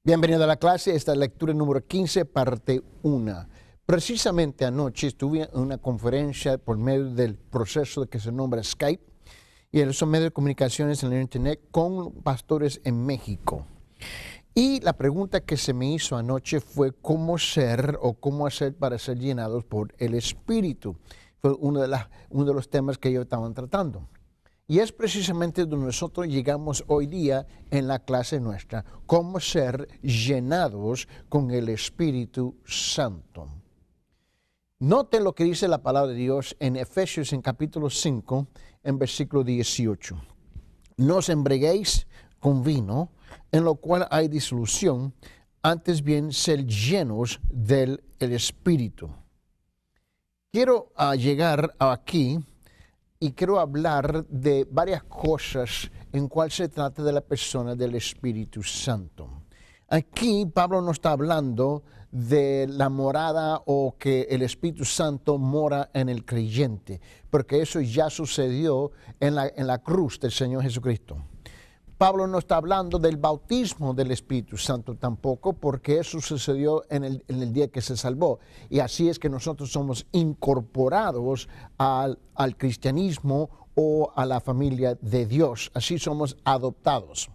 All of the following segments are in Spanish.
Bienvenido a la clase, esta es la lectura número 15, parte 1. Precisamente anoche estuve en una conferencia por medio del proceso que se nombra Skype y esos medios de comunicaciones en el Internet con pastores en México. Y la pregunta que se me hizo anoche fue cómo ser o cómo hacer para ser llenados por el Espíritu. Fue uno de los temas que ellos estaban tratando. Y es precisamente donde nosotros llegamos hoy día en la clase nuestra, cómo ser llenados con el Espíritu Santo. Note lo que dice la palabra de Dios en Efesios en capítulo 5, en versículo 18. No os embriaguéis con vino, en lo cual hay disolución, antes bien ser llenos del Espíritu. Quiero llegar aquí y quiero hablar de varias cosas en cual se trata de la persona del Espíritu Santo. Aquí Pablo no está hablando de la morada o que el Espíritu Santo mora en el creyente, porque eso ya sucedió en la cruz del Señor Jesucristo. Pablo no está hablando del bautismo del Espíritu Santo tampoco, porque eso sucedió en el día que se salvó. Y así es que nosotros somos incorporados al cristianismo o a la familia de Dios. Así somos adoptados.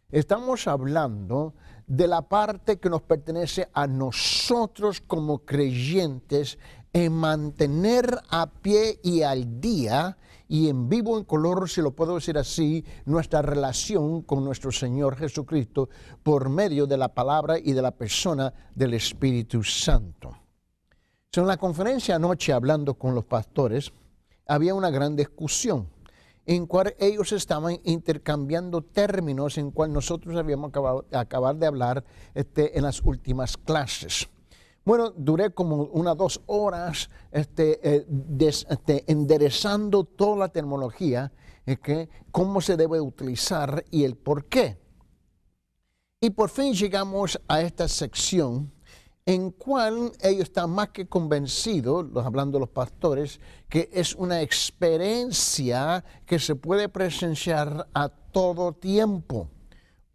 Estamos hablando de la parte que nos pertenece a nosotros como creyentes en mantener a pie y al día y en vivo en color, si lo puedo decir así, nuestra relación con nuestro Señor Jesucristo por medio de la palabra y de la persona del Espíritu Santo. En la conferencia anoche, hablando con los pastores, había una gran discusión en cual ellos estaban intercambiando términos en cual nosotros habíamos acabado de hablar en las últimas clases. Bueno, duré como 2 horas enderezando toda la terminología, cómo se debe utilizar y el por qué. Y por fin llegamos a esta sección en cual ellos están más que convencidos, hablando los pastores, que es una experiencia que se puede presenciar a todo tiempo.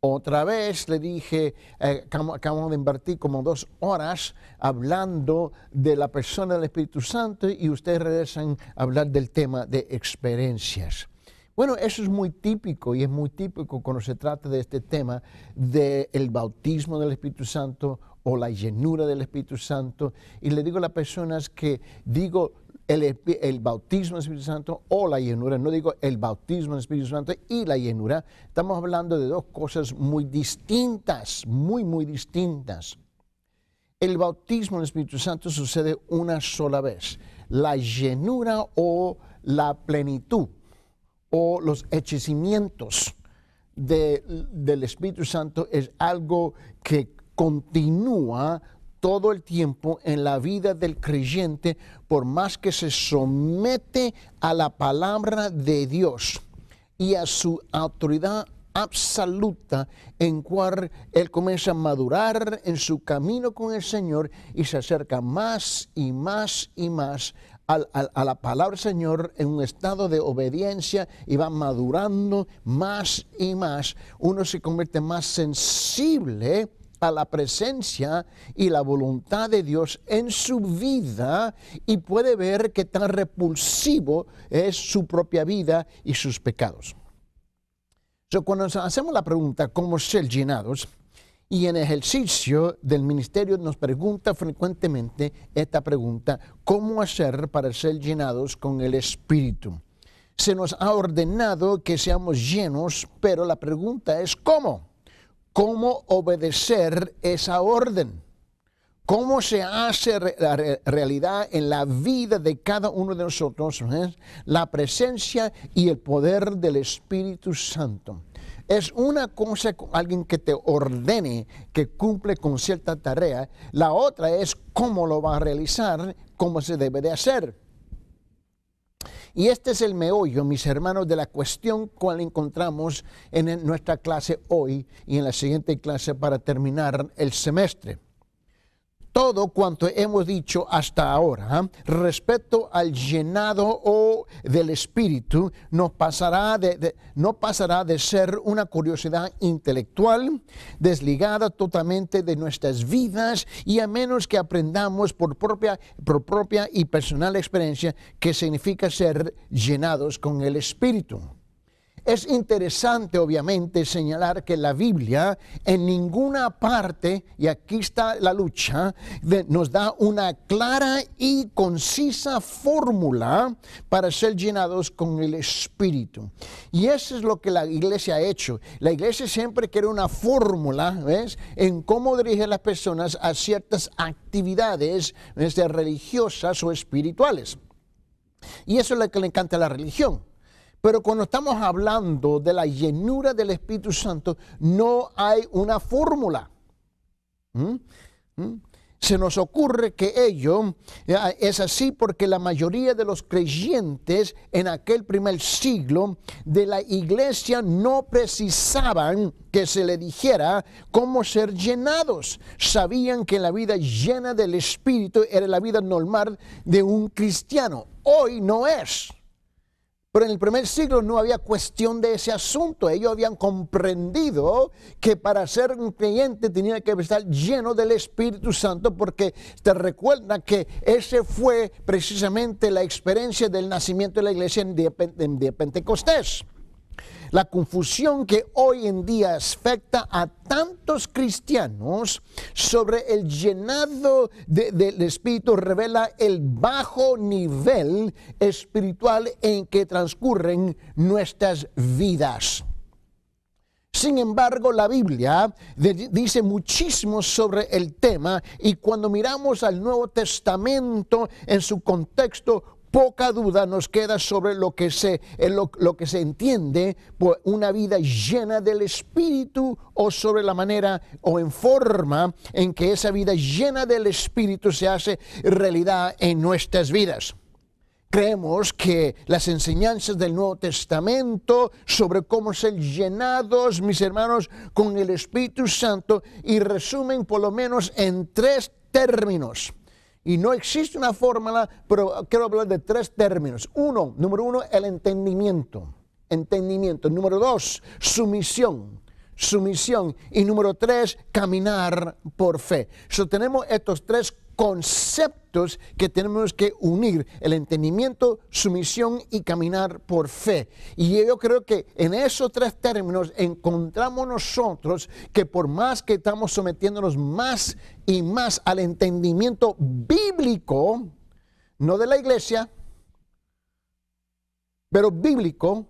Otra vez le dije, acabamos de invertir como 2 horas hablando de la persona del Espíritu Santo y ustedes regresan a hablar del tema de experiencias. Bueno, eso es muy típico y es muy típico cuando se trata de este tema del bautismo del Espíritu Santo o la llenura del Espíritu Santo. Y le digo a las personas que digo el bautismo del Espíritu Santo o la llenura, no digo el bautismo del Espíritu Santo y la llenura, estamos hablando de 2 cosas muy distintas, muy distintas. El bautismo del Espíritu Santo sucede una sola vez. La llenura o la plenitud o los hechicimientos del Espíritu Santo es algo que continúa todo el tiempo en la vida del creyente, por más que se somete a la palabra de Dios y a su autoridad absoluta, en cual él comienza a madurar en su camino con el Señor y se acerca más y más y más a la palabra del Señor en un estado de obediencia y va madurando más y más. Uno se convierte más sensible a la presencia y la voluntad de Dios en su vida y puede ver qué tan repulsivo es su propia vida y sus pecados. Cuando nos hacemos la pregunta cómo ser llenados, y en ejercicio del ministerio nos pregunta frecuentemente esta pregunta, ¿cómo hacer para ser llenados con el Espíritu? Se nos ha ordenado que seamos llenos, pero la pregunta es ¿cómo? ¿Cómo obedecer esa orden? ¿Cómo se hace realidad en la vida de cada uno de nosotros la presencia y el poder del Espíritu Santo? Es una cosa alguien que te ordene que cumple con cierta tarea. La otra es cómo lo va a realizar, cómo se debe de hacer. Y este es el meollo, mis hermanos, de la cuestión cual encontramos en nuestra clase hoy y en la siguiente clase para terminar el semestre. todo cuanto hemos dicho hasta ahora respecto al llenado o del Espíritu no pasará de ser una curiosidad intelectual desligada totalmente de nuestras vidas, y a menos que aprendamos por propia y personal experiencia qué significa ser llenados con el Espíritu. Es interesante, obviamente, señalar que la Biblia en ninguna parte, y aquí está la lucha, nos da una clara y concisa fórmula para ser llenados con el Espíritu. Y eso es lo que la iglesia ha hecho. La iglesia siempre quiere una fórmula, ¿ves?, en cómo dirigir a las personas a ciertas actividades, ¿ves?, religiosas o espirituales. Y eso es lo que le encanta a la religión. Pero cuando estamos hablando de la llenura del Espíritu Santo, no hay una fórmula. Se nos ocurre que ello es así porque la mayoría de los creyentes en aquel primer siglo de la iglesia no precisaban que se le dijera cómo ser llenados. Sabían que la vida llena del Espíritu era la vida normal de un cristiano. Hoy no es. Pero en el primer siglo no había cuestión de ese asunto. Ellos habían comprendido que para ser un creyente tenía que estar lleno del Espíritu Santo, porque te recuerda que ese fue precisamente la experiencia del nacimiento de la iglesia en día Pentecostés. La confusión que hoy en día afecta a tantos cristianos sobre el llenado del Espíritu revela el bajo nivel espiritual en que transcurren nuestras vidas. Sin embargo, la Biblia dice muchísimo sobre el tema, y cuando miramos al Nuevo Testamento en su contexto, poca duda nos queda sobre lo que se entiende por una vida llena del Espíritu, o sobre la manera o en forma en que esa vida llena del Espíritu se hace realidad en nuestras vidas. Creemos que las enseñanzas del Nuevo Testamento sobre cómo ser llenados, mis hermanos, con el Espíritu Santo, y resumen por lo menos en 3 términos. Y no existe una fórmula, pero quiero hablar de 3 términos. Número uno, el entendimiento. Número 2, sumisión. Y número 3, caminar por fe. Tenemos estos 3 conceptos que tenemos que unir: el entendimiento, sumisión y caminar por fe. Y yo creo que en esos 3 términos encontramos nosotros que, por más que estamos sometiéndonos más y más al entendimiento bíblico, no de la iglesia, pero bíblico,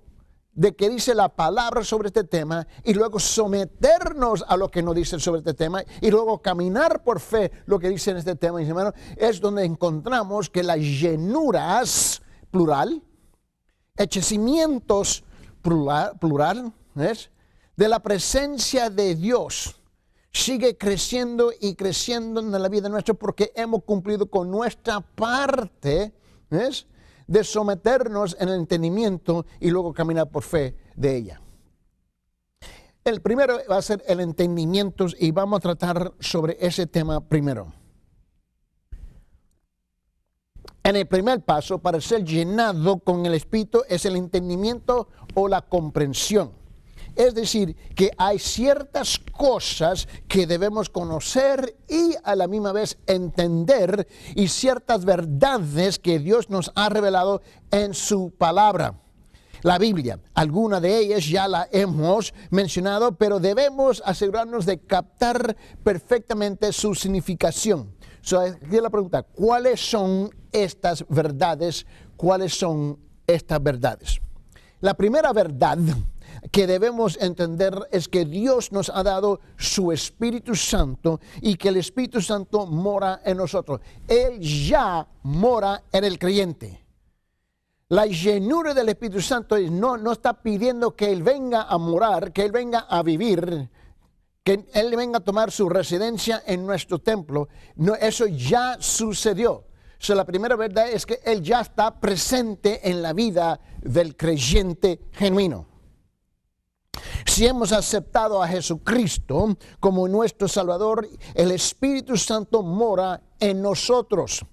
de que dice la palabra sobre este tema, y luego someternos a lo que nos dice sobre este tema, y luego caminar por fe lo que dice en este tema, mis hermanos, es donde encontramos que las llenuras, plural, hechecimientos, plural, ¿ves?, de la presencia de Dios sigue creciendo y creciendo en la vida nuestra, porque hemos cumplido con nuestra parte, ¿ves?, de someternos en el entendimiento y luego caminar por fe de ella. El primero va a ser el entendimiento, y vamos a tratar sobre ese tema primero. En el primer paso para ser llenado con el Espíritu es el entendimiento o la comprensión. Es decir, que hay ciertas cosas que debemos conocer y a la misma vez entender, y ciertas verdades que Dios nos ha revelado en su palabra, la Biblia. Alguna de ellas ya la hemos mencionado, pero debemos asegurarnos de captar perfectamente su significación. Aquí la pregunta: ¿cuáles son estas verdades? ¿Cuáles son estas verdades? La primera verdad que debemos entender es que Dios nos ha dado su Espíritu Santo, y que el Espíritu Santo mora en nosotros. Él ya mora en el creyente. La llenura del Espíritu Santo no está pidiendo que Él venga a morar, que Él venga a vivir, que Él venga a tomar su residencia en nuestro templo. No, eso ya sucedió. La primera verdad es que Él ya está presente en la vida del creyente genuino. Si hemos aceptado a Jesucristo como nuestro Salvador, el Espíritu Santo mora en nosotros.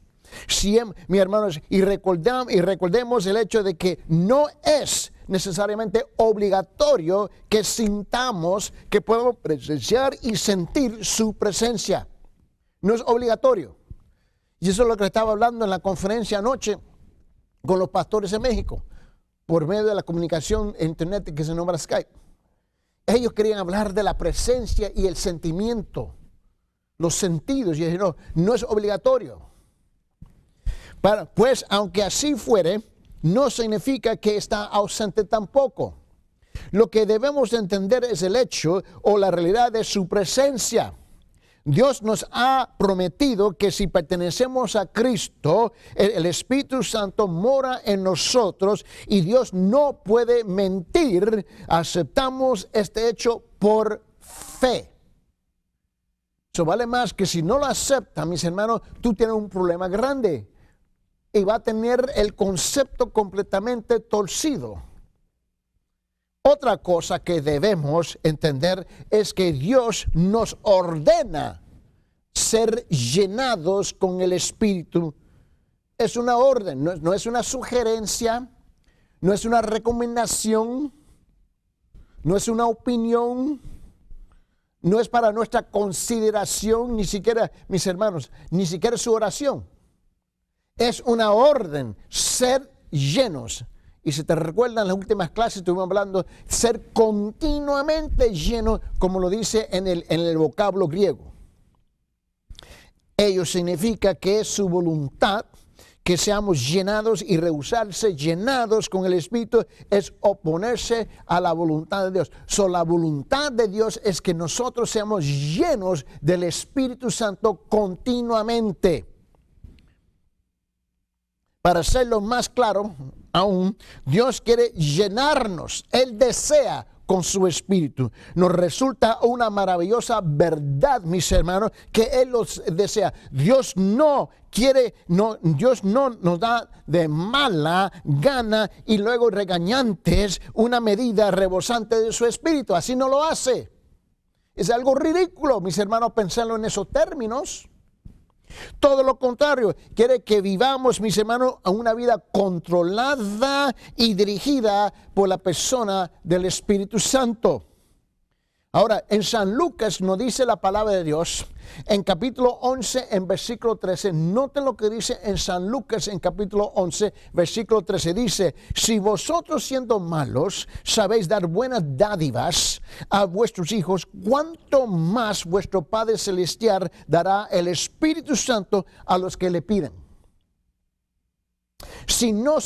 Mis hermanos, y recordemos el hecho de que no es necesariamente obligatorio que sintamos, que podamos presenciar y sentir su presencia. No es obligatorio. Y eso es lo que estaba hablando en la conferencia anoche con los pastores en México, por medio de la comunicación en internet que se nombra Skype. Ellos querían hablar de la presencia y el sentimiento, los sentidos. Y dijeron, no es obligatorio. Pues aunque así fuere, no significa que está ausente tampoco. Lo que debemos entender es el hecho o la realidad de su presencia. Dios nos ha prometido que si pertenecemos a Cristo, el Espíritu Santo mora en nosotros y Dios no puede mentir. Aceptamos este hecho por fe. Eso vale más que si no lo aceptas, mis hermanos, tú tienes un problema grande y va a tener el concepto completamente torcido. Otra cosa que debemos entender es que Dios nos ordena ser llenados con el Espíritu. Es una orden, no es una sugerencia, no es una recomendación, no es una opinión, no es para nuestra consideración, ni siquiera, mis hermanos, ni siquiera su oración. Es una orden, ser llenos. Y si te recuerdan, en las últimas clases estuvimos hablando de ser continuamente lleno, como lo dice en el vocablo griego. Ello significa que es su voluntad que seamos llenados, y rehusarse llenados con el Espíritu es oponerse a la voluntad de Dios. La voluntad de Dios es que nosotros seamos llenos del Espíritu Santo continuamente. Para hacerlo más claro aún, Dios quiere llenarnos. Él desea con su Espíritu. Nos resulta una maravillosa verdad, mis hermanos, que Él los desea. Dios no nos da de mala gana y luego regañantes una medida rebosante de su Espíritu. Así no lo hace. Es algo ridículo, mis hermanos, pensarlo en esos términos. Todo lo contrario, quiere que vivamos, mis hermanos, a una vida controlada y dirigida por la persona del Espíritu Santo. Ahora, en San Lucas nos dice la palabra de Dios, en capítulo 11, en versículo 13, noten lo que dice en San Lucas, en capítulo 11, versículo 13, dice, si vosotros siendo malos sabéis dar buenas dádivas a vuestros hijos, ¿cuánto más vuestro Padre Celestial dará el Espíritu Santo a los que le piden? Si no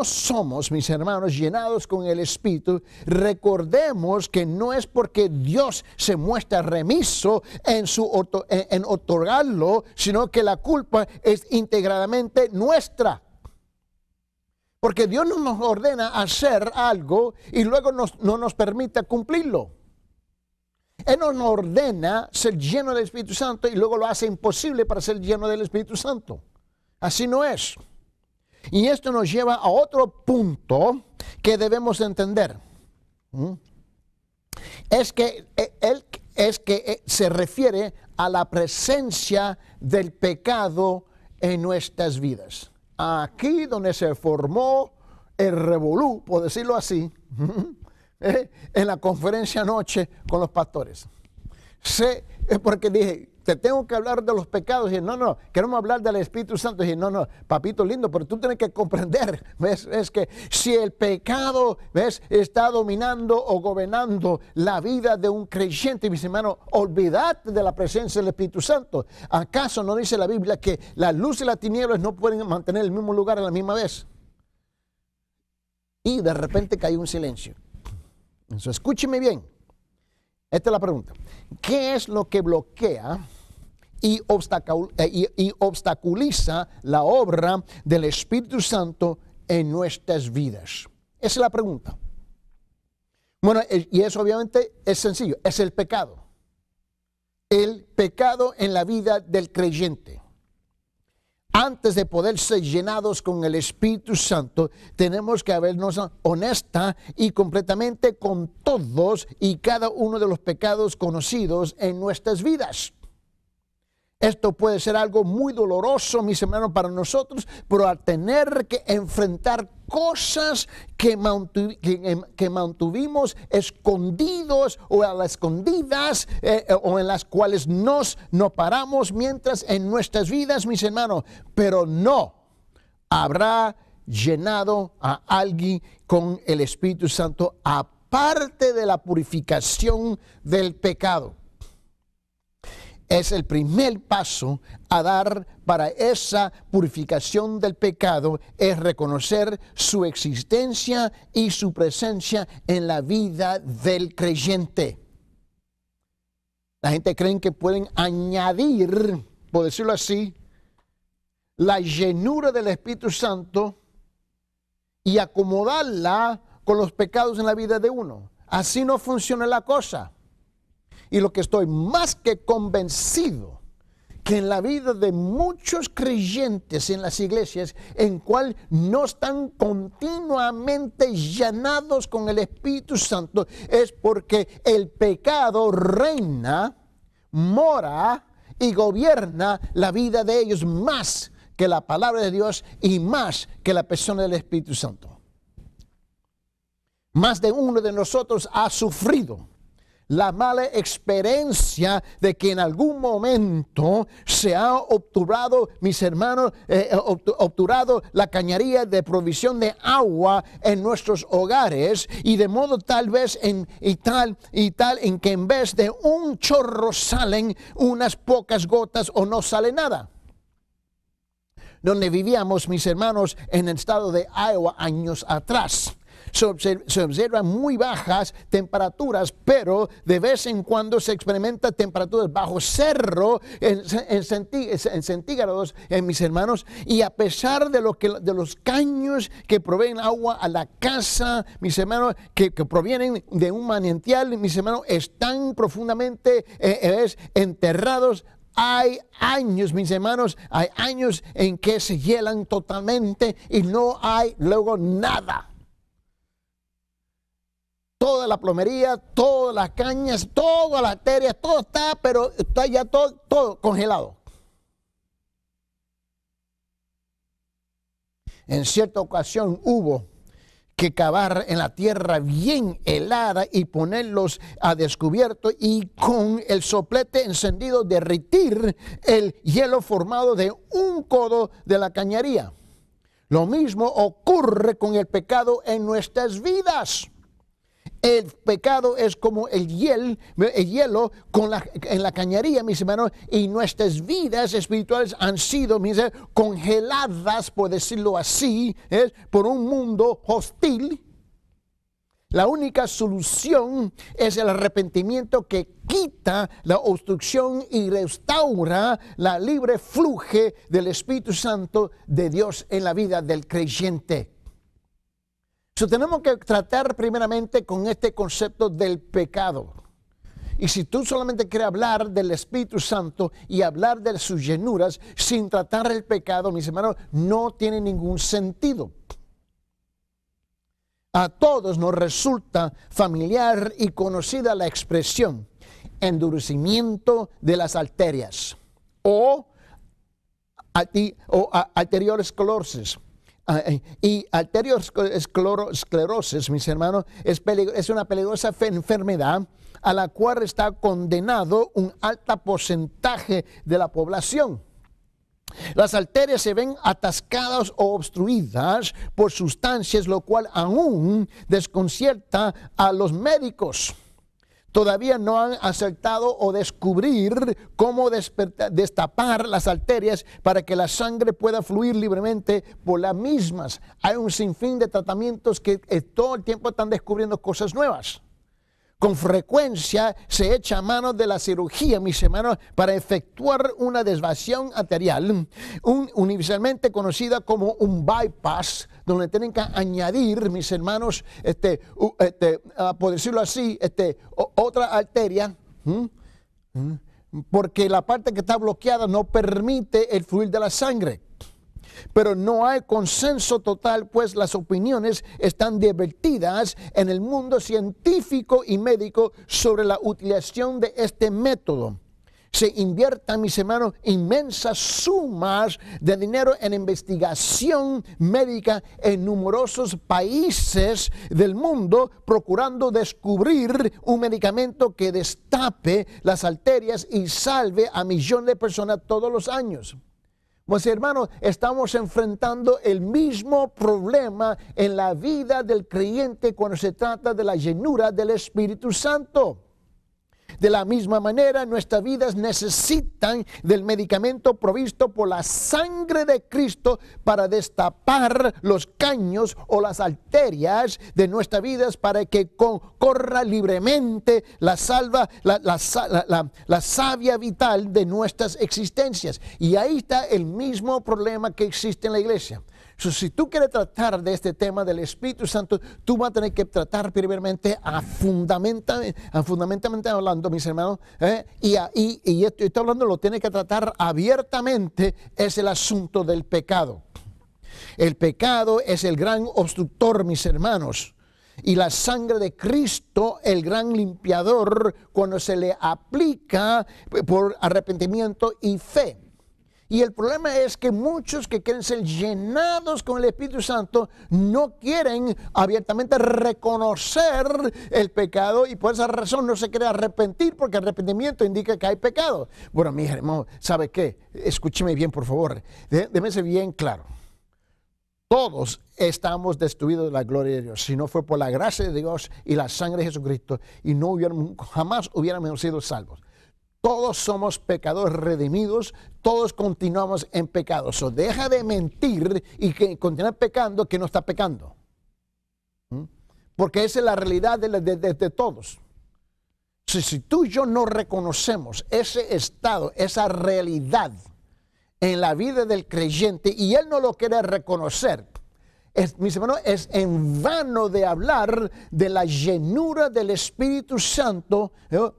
somos, mis hermanos, llenados con el Espíritu, recordemos que no es porque Dios se muestra remiso en otorgarlo, sino que la culpa es íntegramente nuestra. Porque Dios no nos ordena hacer algo y luego no nos permite cumplirlo. Él no nos ordena ser lleno del Espíritu Santo y luego lo hace imposible para ser lleno del Espíritu Santo. Así no es. Y esto nos lleva a otro punto que debemos entender. Es que se refiere a la presencia del pecado en nuestras vidas. Aquí donde se formó el revolú, por decirlo así, en la conferencia anoche con los pastores. Porque dije, te tengo que hablar de los pecados. Y dije, no, queremos hablar del Espíritu Santo. Y dije, no, papito lindo, pero tú tienes que comprender, ¿ves? Es que si el pecado, ¿ves?, está dominando o gobernando la vida de un creyente, mis hermanos, olvídate de la presencia del Espíritu Santo. ¿Acaso no dice la Biblia que la luz y las tinieblas no pueden mantener el mismo lugar a la misma vez? Y de repente cayó un silencio. Entonces, escúcheme bien. Esta es la pregunta. ¿Qué es lo que bloquea y obstaculiza la obra del Espíritu Santo en nuestras vidas? Esa es la pregunta. Bueno, y eso obviamente es sencillo, es el pecado. El pecado en la vida del creyente. Antes de poder ser llenados con el Espíritu Santo, tenemos que habernos honesta y completamente con todos y cada uno de los pecados conocidos en nuestras vidas. Esto puede ser algo muy doloroso, mis hermanos, para nosotros, pero al tener que enfrentar cosas que mantuvimos escondidos o a las escondidas o en las cuales nos paramos mientras en nuestras vidas, mis hermanos, pero no habrá llenado a alguien con el Espíritu Santo aparte de la purificación del pecado. Es el primer paso a dar para esa purificación del pecado, es reconocer su existencia y su presencia en la vida del creyente. La gente cree que pueden añadir, por decirlo así, la llenura del Espíritu Santo y acomodarla con los pecados en la vida de uno. Así no funciona la cosa. Y lo que estoy más que convencido, que en la vida de muchos creyentes en las iglesias, en cual no están continuamente llenados con el Espíritu Santo, es porque el pecado reina, mora y gobierna la vida de ellos más que la palabra de Dios y más que la persona del Espíritu Santo. Más de uno de nosotros ha sufrido la mala experiencia de que en algún momento se ha obturado, mis hermanos, obturado la cañería de provisión de agua en nuestros hogares, y de modo tal vez en que en vez de un chorro salen unas pocas gotas o no sale nada. Donde vivíamos, mis hermanos, en el estado de Iowa años atrás, se observan muy bajas temperaturas, pero de vez en cuando se experimenta temperaturas bajo cero en centígrados, mis hermanos, y a pesar de los caños que proveen agua a la casa, mis hermanos, que provienen de un manantial, mis hermanos, están profundamente enterrados. Hay años, mis hermanos, hay años en que se hielan totalmente y no hay luego nada. Toda la plomería, todas las cañas, toda la arteria, todo está, pero está ya todo congelado. En cierta ocasión hubo que cavar en la tierra bien helada y ponerlos a descubierto y con el soplete encendido derretir el hielo formado de un codo de la cañería. Lo mismo ocurre con el pecado en nuestras vidas. El pecado es como el hielo en la cañería, mis hermanos, y nuestras vidas espirituales han sido, mis hermanos, congeladas, por decirlo así, por un mundo hostil. La única solución es el arrepentimiento que quita la obstrucción y restaura la libre flujo del Espíritu Santo de Dios en la vida del creyente. Tenemos que tratar primeramente con este concepto del pecado. Y si tú solamente quieres hablar del Espíritu Santo y hablar de sus llenuras sin tratar el pecado, mis hermanos, no tiene ningún sentido. A todos nos resulta familiar y conocida la expresión endurecimiento de las arterias o arteriosclerosis. Y arteriosclerosis, mis hermanos, es una peligrosa enfermedad a la cual está condenado un alto porcentaje de la población. Las arterias se ven atascadas o obstruidas por sustancias, lo cual aún desconcierta a los médicos. Todavía no han acertado o descubrir cómo destapar las arterias para que la sangre pueda fluir libremente por las mismas. Hay un sinfín de tratamientos que todo el tiempo están descubriendo cosas nuevas. Con frecuencia se echa mano de la cirugía, mis hermanos, para efectuar una desviación arterial, universalmente conocida como un bypass, donde tienen que añadir, mis hermanos, por decirlo así, otra arteria, porque la parte que está bloqueada no permite el fluir de la sangre. Pero no hay consenso total, pues las opiniones están divertidas en el mundo científico y médico sobre la utilización de este método. Se inviertan, mis hermanos, inmensas sumas de dinero en investigación médica en numerosos países del mundo, procurando descubrir un medicamento que destape las arterias y salve a millones de personas todos los años. Pues hermanos, estamos enfrentando el mismo problema en la vida del creyente cuando se trata de la llenura del Espíritu Santo. De la misma manera, nuestras vidas necesitan del medicamento provisto por la sangre de Cristo para destapar los caños o las arterias de nuestras vidas para que corra libremente la savia vital de nuestras existencias. Y ahí está el mismo problema que existe en la iglesia. Si tú quieres tratar de este tema del Espíritu Santo, tú vas a tener que tratar primeramente fundamentalmente hablando, mis hermanos, y estoy hablando, lo tiene que tratar abiertamente, es el asunto del pecado. El pecado es el gran obstructor, mis hermanos, y la sangre de Cristo, el gran limpiador, cuando se le aplica por arrepentimiento y fe. Y el problema es que muchos que quieren ser llenados con el Espíritu Santo no quieren abiertamente reconocer el pecado y por esa razón no se quiere arrepentir, porque arrepentimiento indica que hay pecado. Bueno, mi hermano, ¿sabe qué? Escúcheme bien, por favor. Déjeme ser bien claro. Todos estamos destruidos de la gloria de Dios. Si no fue por la gracia de Dios y la sangre de Jesucristo, y jamás hubiéramos sido salvos. Todos somos pecadores redimidos, todos continuamos en pecado. So, deja de mentir y continuar pecando que no está pecando. Porque esa es la realidad de todos. Si tú y yo no reconocemos ese estado, esa realidad en la vida del creyente y él no lo quiere reconocer, mis hermanos, es en vano de hablar de la llenura del Espíritu Santo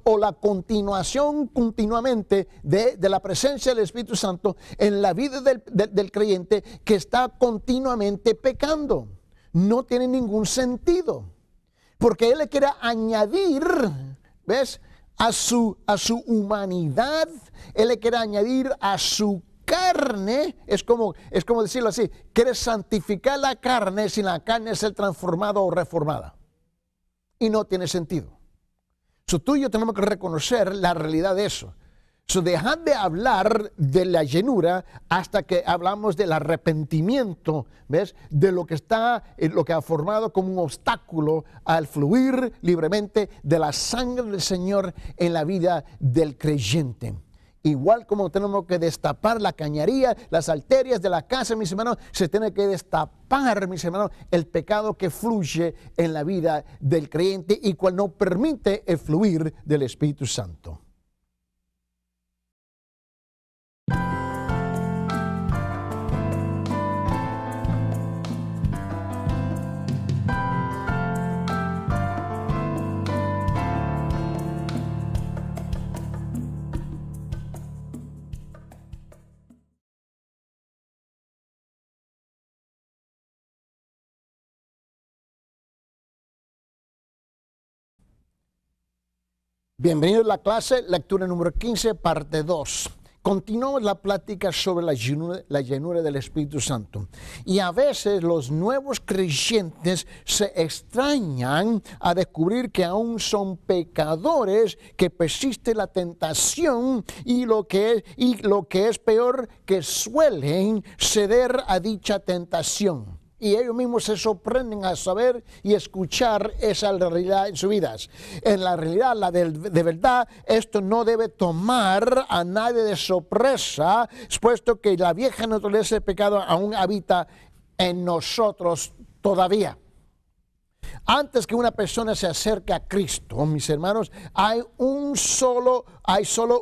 o la continuamente de la presencia del Espíritu Santo en la vida del creyente que está continuamente pecando. No tiene ningún sentido, porque él le quiere añadir, ¿ves?, a su humanidad, él le quiere añadir a su carne, es como decirlo así, quiere santificar la carne sin la carne ser transformada o reformada. Y no tiene sentido. Tú y yo tenemos que reconocer la realidad de eso. Dejad de hablar de la llenura hasta que hablamos del arrepentimiento, ¿ves? De lo que ha formado como un obstáculo al fluir libremente de la sangre del Señor en la vida del creyente. Igual como tenemos que destapar la cañería, las arterias de la casa, mis hermanos, se tiene que destapar, mis hermanos, el pecado que fluye en la vida del creyente y cual no permite el fluir del Espíritu Santo. Bienvenidos a la clase, lectura número 15, parte 2. Continuamos la plática sobre la llenura del Espíritu Santo. Y a veces los nuevos creyentes se extrañan a descubrir que aún son pecadores, que persiste la tentación y lo que es peor, que suelen ceder a dicha tentación. Y ellos mismos se sorprenden a saber y escuchar esa realidad en sus vidas. En la realidad, de verdad, esto no debe tomar a nadie de sorpresa, puesto que la vieja naturaleza del pecado aún habita en nosotros todavía. Antes que una persona se acerque a Cristo, mis hermanos, hay solo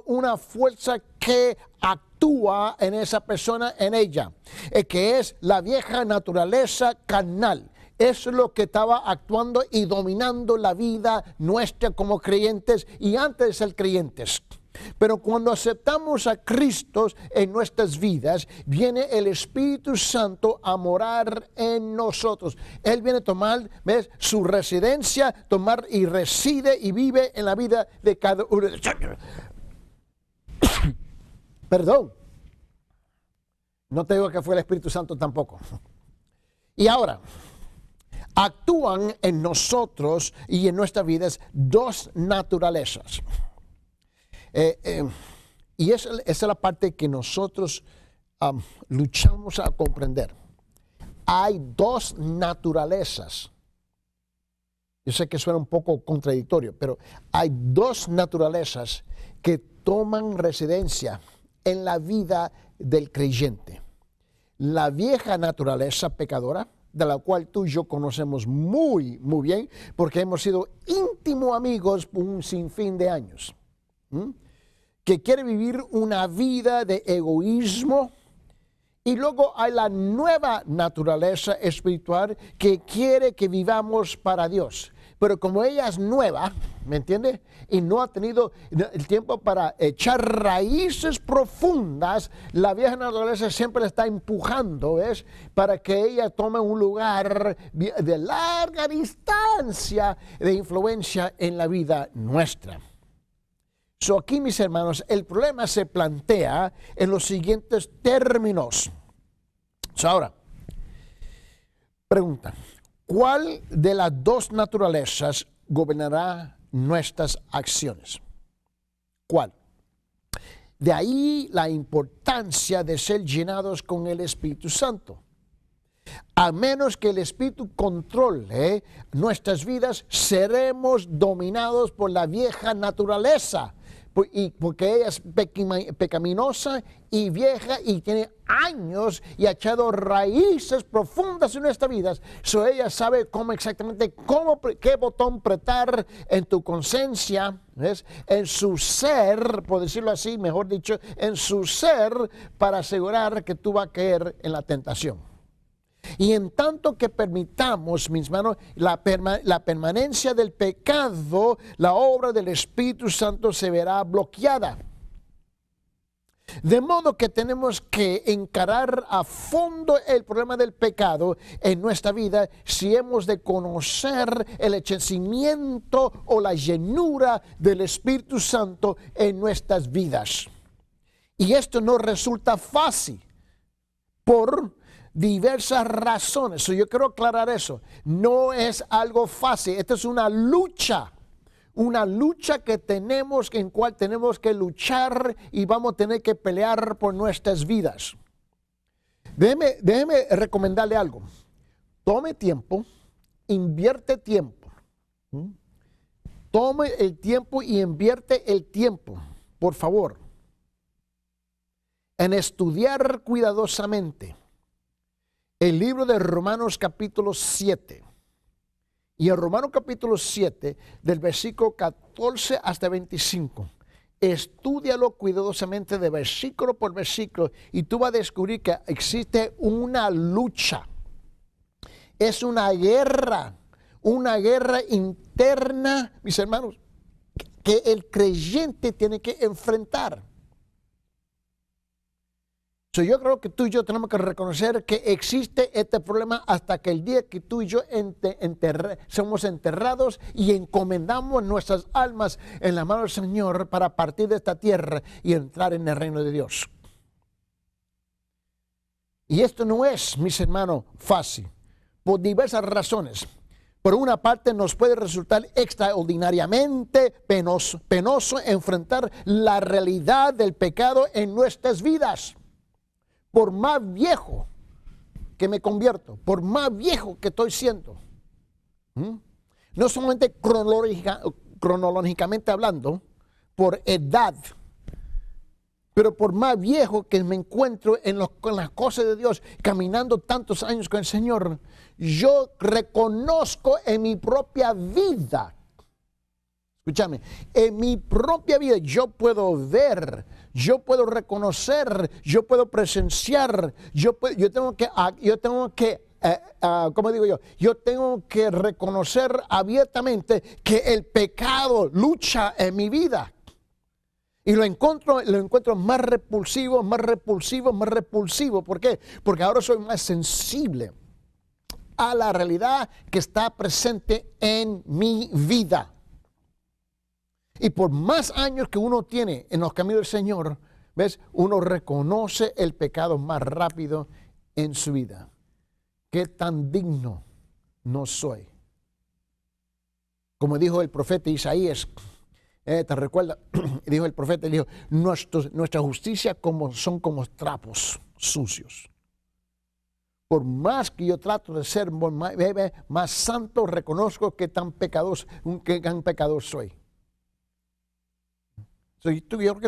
una fuerza que actúa en esa persona, en ella, que es la vieja naturaleza carnal. Eso es lo que estaba actuando y dominando la vida nuestra como creyentes y antes de ser creyentes. Pero cuando aceptamos a Cristo en nuestras vidas, viene el Espíritu Santo a morar en nosotros. Él viene a tomar, ¿ves?, su residencia, tomar y reside y vive en la vida de cada uno de nosotros. Perdón. No te digo que fue el Espíritu Santo tampoco. Y ahora, actúan en nosotros y en nuestras vidas dos naturalezas. Y esa es la parte que nosotros luchamos a comprender. Hay dos naturalezas. Yo sé que suena un poco contradictorio, pero hay dos naturalezas que toman residencia en la vida del creyente. La vieja naturaleza pecadora, de la cual tú y yo conocemos muy, muy bien, porque hemos sido íntimos amigos por un sinfín de años. Que quiere vivir una vida de egoísmo. Y luego hay la nueva naturaleza espiritual que quiere que vivamos para Dios. Pero como ella es nueva, ¿me entiende? Y no ha tenido el tiempo para echar raíces profundas, la vieja naturaleza siempre la está empujando, ¿ves?, para que ella tome un lugar de larga distancia de influencia en la vida nuestra. So, aquí, mis hermanos, el problema se plantea en los siguientes términos. So, ahora, pregunta, ¿cuál de las dos naturalezas gobernará nuestras acciones? ¿Cuál? De ahí la importancia de ser llenados con el Espíritu Santo. A menos que el Espíritu controle nuestras vidas, seremos dominados por la vieja naturaleza. Porque ella es pecaminosa y vieja y tiene años y ha echado raíces profundas en nuestras vidas. So ella sabe qué botón apretar en tu conciencia, ¿ves?, en su ser, por decirlo así, mejor dicho, en su ser, para asegurar que tú vas a caer en la tentación. Y en tanto que permitamos, mis hermanos, la permanencia del pecado, la obra del Espíritu Santo se verá bloqueada. De modo que tenemos que encarar a fondo el problema del pecado en nuestra vida si hemos de conocer el enchecimiento o la llenura del Espíritu Santo en nuestras vidas. Y esto no resulta fácil por diversas razones. Yo quiero aclarar eso. No es algo fácil. Esta es una lucha que tenemos, en cual tenemos que luchar y vamos a tener que pelear por nuestras vidas. Déjeme recomendarle algo. Tome tiempo, invierte tiempo. Tome el tiempo y invierte el tiempo, por favor, en estudiar cuidadosamente el libro de Romanos capítulo 7. Y en Romanos capítulo 7, del versículo 14 hasta 25, estúdialo cuidadosamente de versículo por versículo y tú vas a descubrir que existe una lucha. Es una guerra interna, mis hermanos, que el creyente tiene que enfrentar. Yo creo que tú y yo tenemos que reconocer que existe este problema hasta que el día que tú y yo somos enterrados y encomendamos nuestras almas en la mano del Señor para partir de esta tierra y entrar en el reino de Dios. Y esto no es, mis hermanos, fácil, por diversas razones. Por una parte, nos puede resultar extraordinariamente penoso enfrentar la realidad del pecado en nuestras vidas. Por más viejo que me convierto, por más viejo que estoy siendo, no solamente cronológicamente hablando, por edad, pero por más viejo que me encuentro con las cosas de Dios, caminando tantos años con el Señor, yo reconozco en mi propia vida, escúchame, en mi propia vida yo puedo ver, yo puedo reconocer, yo puedo presenciar, yo tengo que reconocer abiertamente que el pecado lucha en mi vida. Y lo encuentro más repulsivo, más repulsivo, más repulsivo. ¿Por qué? Porque ahora soy más sensible a la realidad que está presente en mi vida. Y por más años que uno tiene en los caminos del Señor, ¿ves? Uno reconoce el pecado más rápido en su vida. ¿Qué tan digno no soy? Como dijo el profeta Isaías, ¿te recuerdas? Dijo el profeta, dijo, nuestra justicia son como trapos sucios. Por más que yo trato de ser más santo, reconozco que tan pecador soy. Quiero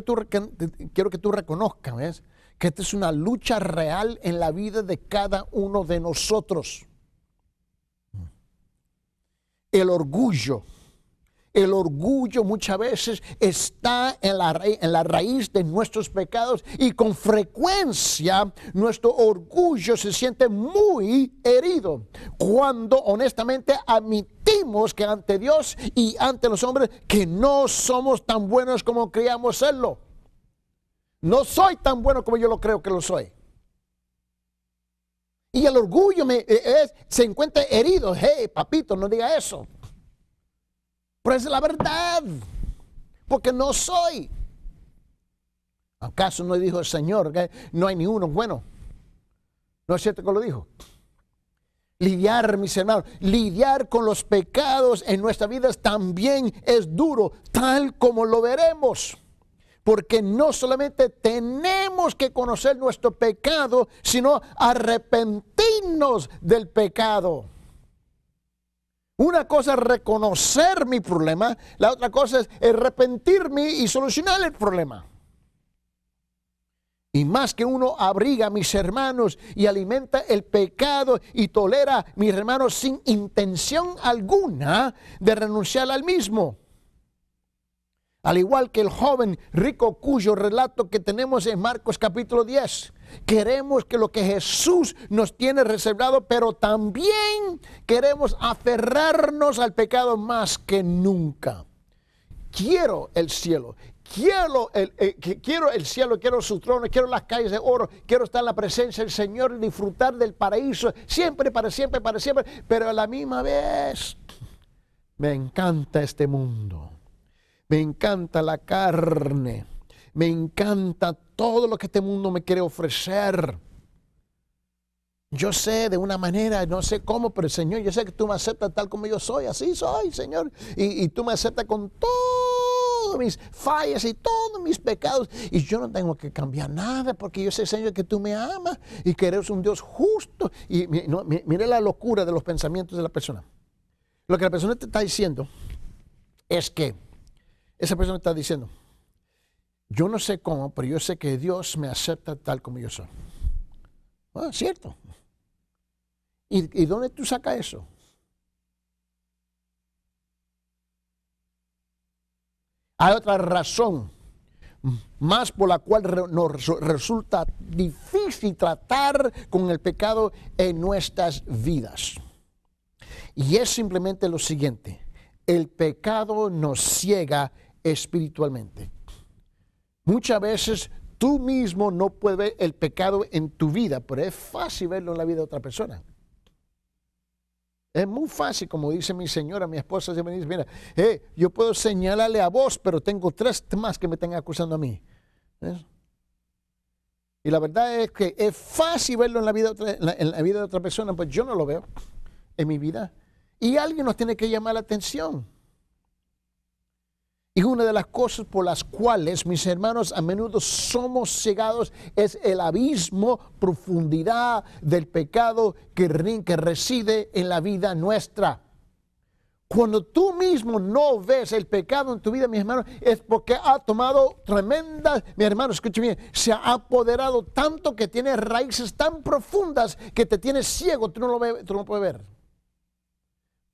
que tú reconozcas, ¿ves? Que esta es una lucha real en la vida de cada uno de nosotros. El orgullo muchas veces está en la raíz de nuestros pecados, y con frecuencia nuestro orgullo se siente muy herido cuando honestamente admitimos que ante Dios y ante los hombres que no somos tan buenos como creíamos serlo. No soy tan bueno como yo lo creo que lo soy. Y el orgullo se encuentra herido. Hey, papito, no diga eso. Pero es la verdad, porque no soy. ¿Acaso no dijo el Señor que no hay ni uno bueno? ¿No es cierto que lo dijo? Lidiar, mis hermanos, lidiar con los pecados en nuestras vidas también es duro, tal como lo veremos. Porque no solamente tenemos que conocer nuestro pecado, sino arrepentirnos del pecado. Una cosa es reconocer mi problema, la otra cosa es arrepentirme y solucionar el problema. Y más que uno abriga a mis hermanos y alimenta el pecado y tolera a mis hermanos sin intención alguna de renunciar al mismo. Al igual que el joven rico cuyo relato que tenemos en Marcos capítulo 10. Queremos que lo que Jesús nos tiene reservado, pero también queremos aferrarnos al pecado más que nunca. Quiero el cielo, quiero el cielo, quiero su trono, quiero las calles de oro, quiero estar en la presencia del Señor y disfrutar del paraíso, siempre, para siempre, pero a la misma vez me encanta este mundo, me encanta la carne. Me encanta todo lo que este mundo me quiere ofrecer. Yo sé de una manera, no sé cómo, pero Señor, yo sé que tú me aceptas tal como yo soy. Así soy, Señor. Y tú me aceptas con todas mis fallas y todos mis pecados. Y yo no tengo que cambiar nada, porque yo sé, Señor, que tú me amas y que eres un Dios justo. Y mire la locura de los pensamientos de la persona. Lo que la persona te está diciendo es que esa persona está diciendo, yo no sé cómo, pero yo sé que Dios me acepta tal como yo soy. Ah, cierto. ¿Y dónde tú sacas eso? Hay otra razón más por la cual nos resulta difícil tratar con el pecado en nuestras vidas. Y es simplemente lo siguiente: el pecado nos ciega espiritualmente. Muchas veces tú mismo no puedes ver el pecado en tu vida, pero es fácil verlo en la vida de otra persona. Es muy fácil, como dice mi señora, mi esposa, me dice, mira, yo puedo señalarle a vos, pero tengo 3 más que me están acusando a mí. ¿Ves? Y la verdad es que es fácil verlo en la vida de otra persona, pues yo no lo veo en mi vida. Y alguien nos tiene que llamar la atención. Y una de las cosas por las cuales, mis hermanos, a menudo somos cegados es el abismo, profundidad del pecado que reside en la vida nuestra. Cuando tú mismo no ves el pecado en tu vida, mis hermanos, es porque ha tomado tremendas, mi hermano, escúchame bien, se ha apoderado tanto que tiene raíces tan profundas que te tiene ciego, tú no lo puedes ver.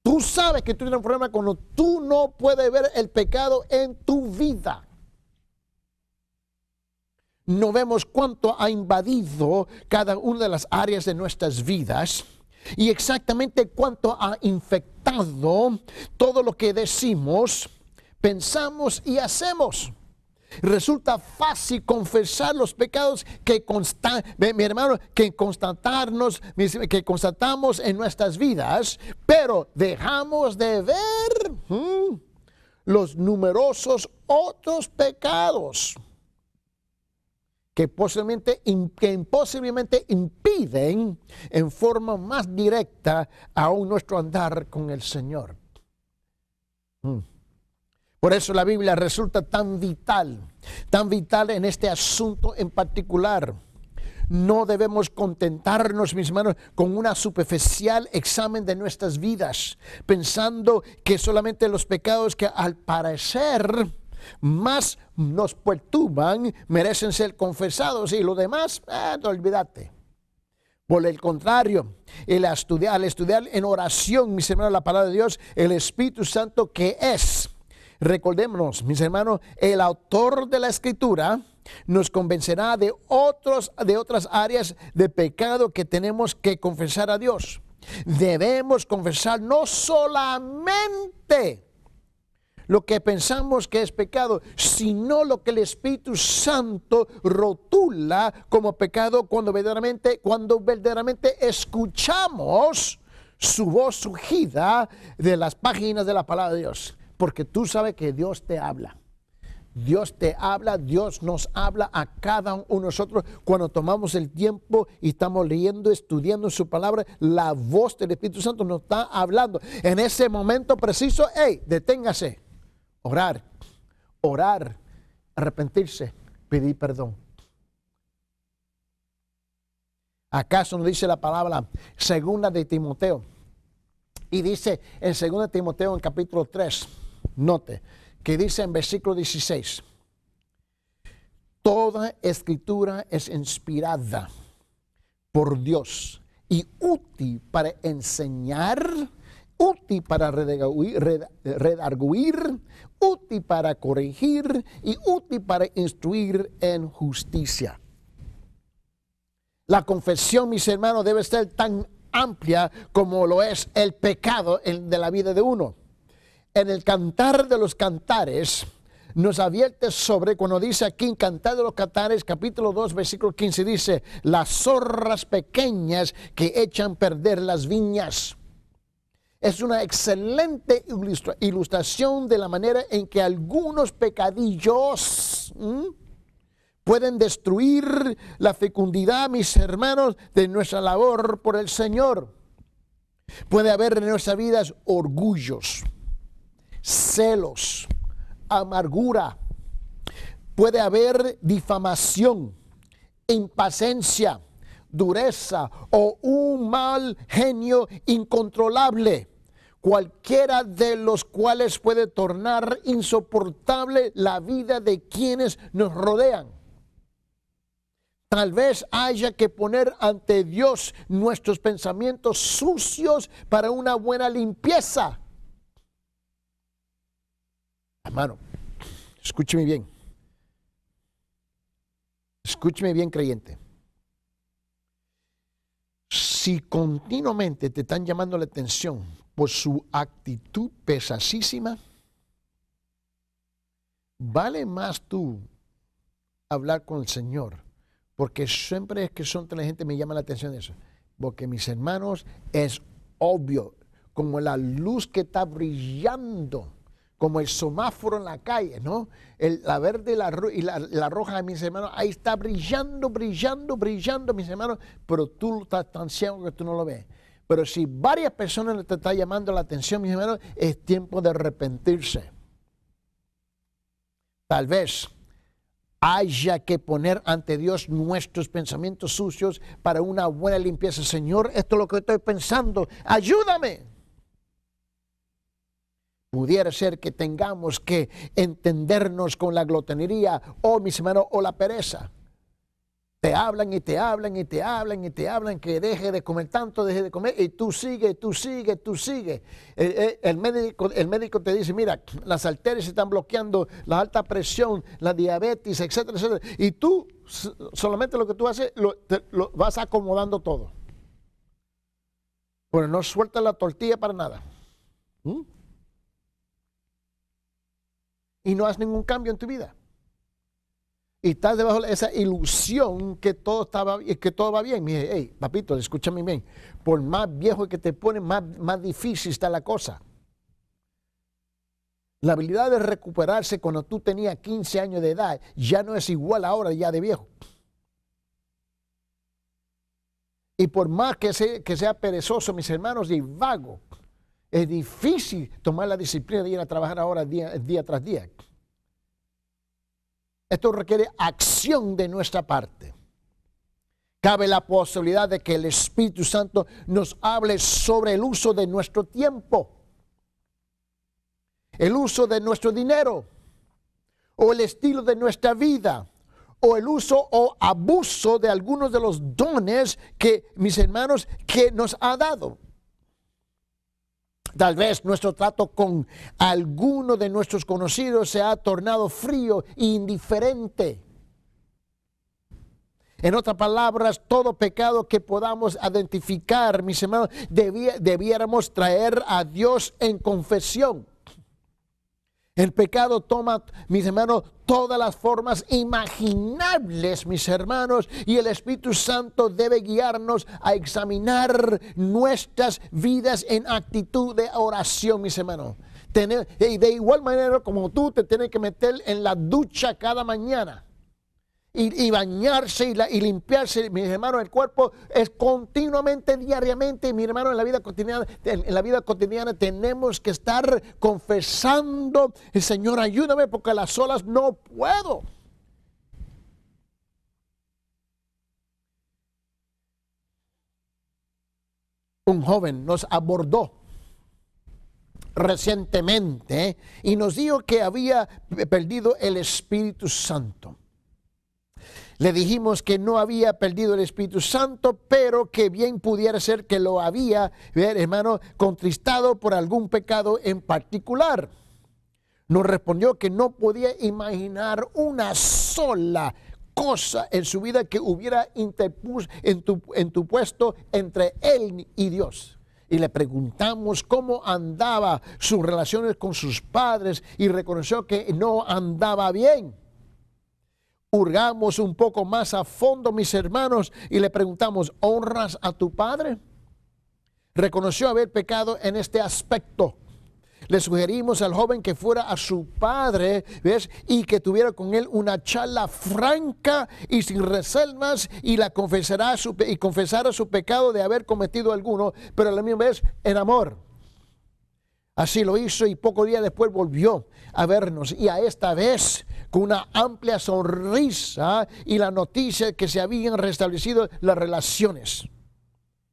Tú sabes que tú tienes un problema cuando tú no puedes ver el pecado en tu vida. No vemos cuánto ha invadido cada una de las áreas de nuestras vidas y exactamente cuánto ha infectado todo lo que decimos, pensamos y hacemos. Resulta fácil confesar los pecados mi hermano, que constatamos en nuestras vidas, pero dejamos de ver los numerosos otros pecados que posiblemente impiden en forma más directa aún nuestro andar con el Señor. Por eso la Biblia resulta tan vital en este asunto en particular. No debemos contentarnos, mis hermanos, con una superficial examen de nuestras vidas, pensando que solamente los pecados que al parecer más nos perturban merecen ser confesados y lo demás, olvídate. Por el contrario, al estudiar en oración, mis hermanos, la palabra de Dios, el Espíritu Santo que es, recordémonos, mis hermanos, el autor de la Escritura nos convencerá de otras áreas de pecado que tenemos que confesar a Dios. Debemos confesar no solamente lo que pensamos que es pecado, sino lo que el Espíritu Santo rotula como pecado cuando verdaderamente escuchamos su voz surgida de las páginas de la palabra de Dios. Porque tú sabes que Dios te habla. Dios te habla, Dios nos habla a cada uno de nosotros cuando tomamos el tiempo y estamos leyendo, estudiando su palabra. La voz del Espíritu Santo nos está hablando. En ese momento preciso, deténgase. Orar, arrepentirse, pedir perdón. ¿Acaso no dice la palabra segunda de Timoteo? Y dice en segunda de Timoteo en capítulo 3, note, que dice en versículo 16, toda escritura es inspirada por Dios y útil para enseñar, útil para redarguir, útil para corregir y útil para instruir en justicia. La confesión, mis hermanos, debe ser tan amplia como lo es el pecado de la vida de uno. En el Cantar de los Cantares nos advierte sobre, cuando dice aquí en Cantar de los Cantares, capítulo 2, versículo 15, dice, las zorras pequeñas que echan perder las viñas. Es una excelente ilustración de la manera en que algunos pecadillos pueden destruir la fecundidad, mis hermanos, de nuestra labor por el Señor. Puede haber en nuestras vidas orgullos, celos, amargura. Puede haber difamación, impaciencia, dureza o un mal genio incontrolable, cualquiera de los cuales puede tornar insoportable la vida de quienes nos rodean. Tal vez haya que poner ante Dios nuestros pensamientos sucios para una buena limpieza. Hermano, escúcheme bien. Escúcheme bien, creyente. Si continuamente te están llamando la atención por su actitud pesasísima, vale más tú hablar con el Señor. Porque siempre es que son inteligentes, me llama la atención eso. Porque, mis hermanos, es obvio, como la luz que está brillando, como el semáforo en la calle, ¿no? La verde y la roja, mis hermanos, ahí está brillando, mis hermanos, pero tú estás tan ciego que tú no lo ves. Pero si varias personas te están llamando la atención, mis hermanos, es tiempo de arrepentirse. Tal vez haya que poner ante Dios nuestros pensamientos sucios para una buena limpieza. Señor, esto es lo que estoy pensando, ayúdame. Pudiera ser que tengamos que entendernos con la glotonería, mis hermanos, o la pereza. Te hablan y te hablan y te hablan y te hablan que deje de comer tanto, deje de comer, y tú sigue. El médico te dice, mira, las arterias se están bloqueando, la alta presión, la diabetes, etcétera, etcétera. Y tú, solamente lo que tú haces, lo vas acomodando todo. Bueno, no sueltas la tortilla para nada. Y no haces ningún cambio en tu vida. Y estás debajo de esa ilusión que todo va bien. Mire, hey, papito, escúchame bien. Por más viejo que te pones, más difícil está la cosa. La habilidad de recuperarse cuando tú tenías 15 años de edad ya no es igual ahora ya de viejo. Y por más que sea perezoso, mis hermanos, y vago, es difícil tomar la disciplina de ir a trabajar ahora día tras día. Esto requiere acción de nuestra parte. Cabe la posibilidad de que el Espíritu Santo nos hable sobre el uso de nuestro tiempo, el uso de nuestro dinero, o el estilo de nuestra vida, o el uso o abuso de algunos de los dones que, mis hermanos, que nos ha dado. Tal vez nuestro trato con alguno de nuestros conocidos se ha tornado frío e indiferente. En otras palabras, todo pecado que podamos identificar, mis hermanos, debiéramos traer a Dios en confesión. El pecado toma, mis hermanos, todas las formas imaginables, mis hermanos, y el Espíritu Santo debe guiarnos a examinar nuestras vidas en actitud de oración, mis hermanos. De igual manera como tú te tienes que meter en la ducha cada mañana y bañarse y limpiarse, mis hermanos, el cuerpo es continuamente, diariamente, mi hermano, en la vida cotidiana tenemos que estar confesando: Señor, ayúdame porque a las solas no puedo. Un joven nos abordó recientemente y nos dijo que había perdido el Espíritu Santo. Le dijimos que no había perdido el Espíritu Santo, pero que bien pudiera ser que lo había, hermano, contristado por algún pecado en particular. Nos respondió que no podía imaginar una sola cosa en su vida que hubiera interpuesto entre él y Dios. Y le preguntamos cómo andaba sus relaciones con sus padres y reconoció que no andaba bien. Hurgamos un poco más a fondo, mis hermanos, y le preguntamos: ¿honras a tu padre? Reconoció haber pecado en este aspecto. Le sugerimos al joven que fuera a su padre, ¿ves? Y que tuviera con él una charla franca y sin reservas, y confesara su pecado de haber cometido alguno, pero a la misma vez en amor. Así lo hizo y pocos días después volvió a vernos, y a esta vez con una amplia sonrisa y la noticia que se habían restablecido las relaciones.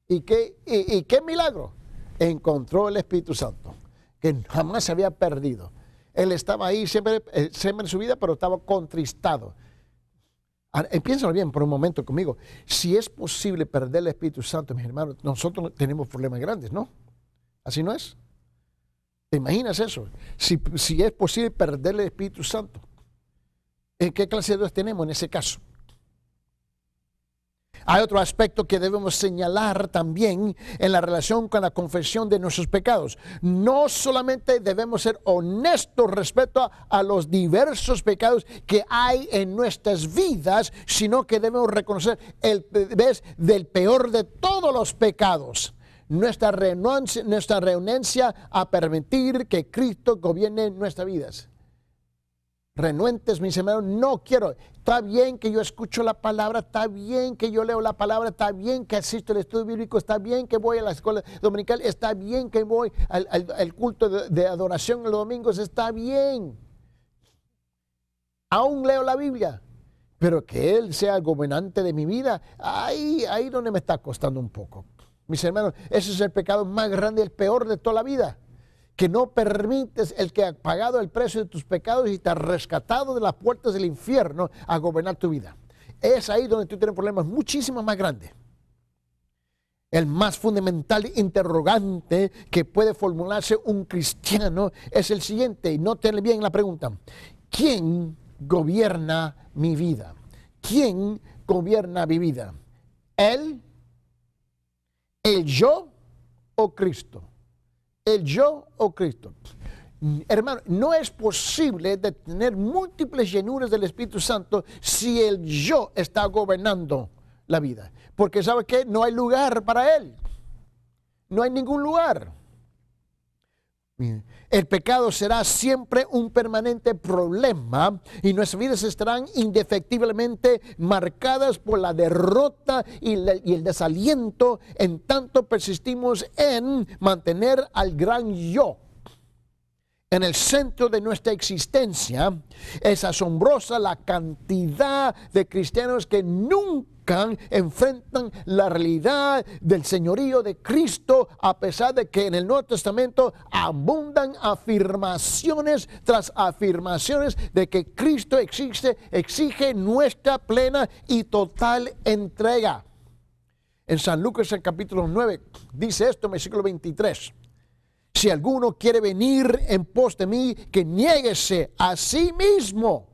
¿Y qué milagro? Encontró el Espíritu Santo, que jamás se había perdido. Él estaba ahí siempre en su vida, pero estaba contristado. Piénsalo bien por un momento conmigo. Si es posible perder el Espíritu Santo, mis hermanos, nosotros tenemos problemas grandes, ¿no? ¿Así no es? ¿Te imaginas eso? Si es posible perder el Espíritu Santo, ¿en qué clase de Dios tenemos en ese caso? Hay otro aspecto que debemos señalar también en la relación con la confesión de nuestros pecados. No solamente debemos ser honestos respecto a los diversos pecados que hay en nuestras vidas, sino que debemos reconocer del peor de todos los pecados. Nuestra renuencia a permitir que Cristo gobierne nuestras vidas. Renuentes, mis hermanos, no quiero. Está bien que yo escucho la palabra, está bien que yo leo la palabra, está bien que asisto al estudio bíblico, está bien que voy a la escuela dominical, está bien que voy al culto de adoración los domingos, está bien. Aún leo la Biblia, pero que Él sea el gobernante de mi vida, ahí donde me está costando un poco. Mis hermanos, ese es el pecado más grande, el peor de toda la vida. Que no permites el que ha pagado el precio de tus pecados y te ha rescatado de las puertas del infierno a gobernar tu vida. Es ahí donde tú tienes problemas muchísimo más grandes. El más fundamental interrogante que puede formularse un cristiano es el siguiente, y noten bien la pregunta: ¿quién gobierna mi vida? ¿Quién gobierna mi vida? ¿Él, el yo o Cristo? ¿El yo o Cristo? hermano, no es posible de tener múltiples llenuras del Espíritu Santo si el yo está gobernando la vida. Porque ¿sabe qué? No hay lugar para él. No hay ningún lugar. El pecado será siempre un permanente problema y nuestras vidas estarán indefectiblemente marcadas por la derrota y el desaliento en tanto persistimos en mantener al gran yo en el centro de nuestra existencia. Es asombrosa la cantidad de cristianos que nunca enfrentan la realidad del señorío de Cristo, a pesar de que en el Nuevo Testamento abundan afirmaciones tras afirmaciones de que Cristo exige nuestra plena y total entrega. En San Lucas, en capítulo 9, dice esto en versículo 23. Si alguno quiere venir en pos de mí, que niéguese a sí mismo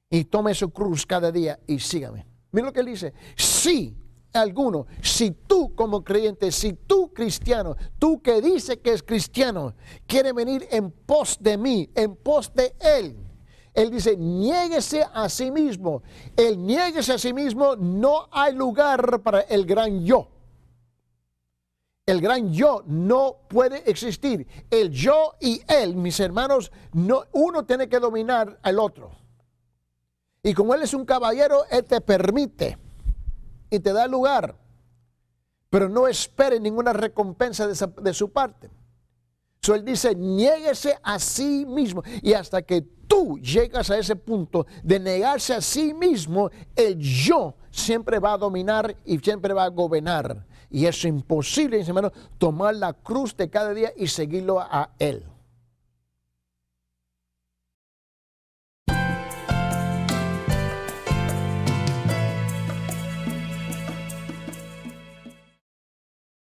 y tome su cruz cada día y sígame. Mira lo que él dice. Si alguno, si tú como creyente, si tú cristiano, tú que dices que es cristiano, quiere venir en pos de mí, en pos de él. Él dice, niéguese a sí mismo. El niéguese a sí mismo, no hay lugar para el gran yo. El gran yo no puede existir. El yo y él, mis hermanos, no, uno tiene que dominar al otro. Y como él es un caballero, él te permite y te da lugar. Pero no espere ninguna recompensa de su parte. So, él dice, niéguese a sí mismo. Y hasta que tú llegas a ese punto de negarse a sí mismo, el yo siempre va a dominar y siempre va a gobernar. Y es imposible, mis hermanos, tomar la cruz de cada día y seguirlo a él.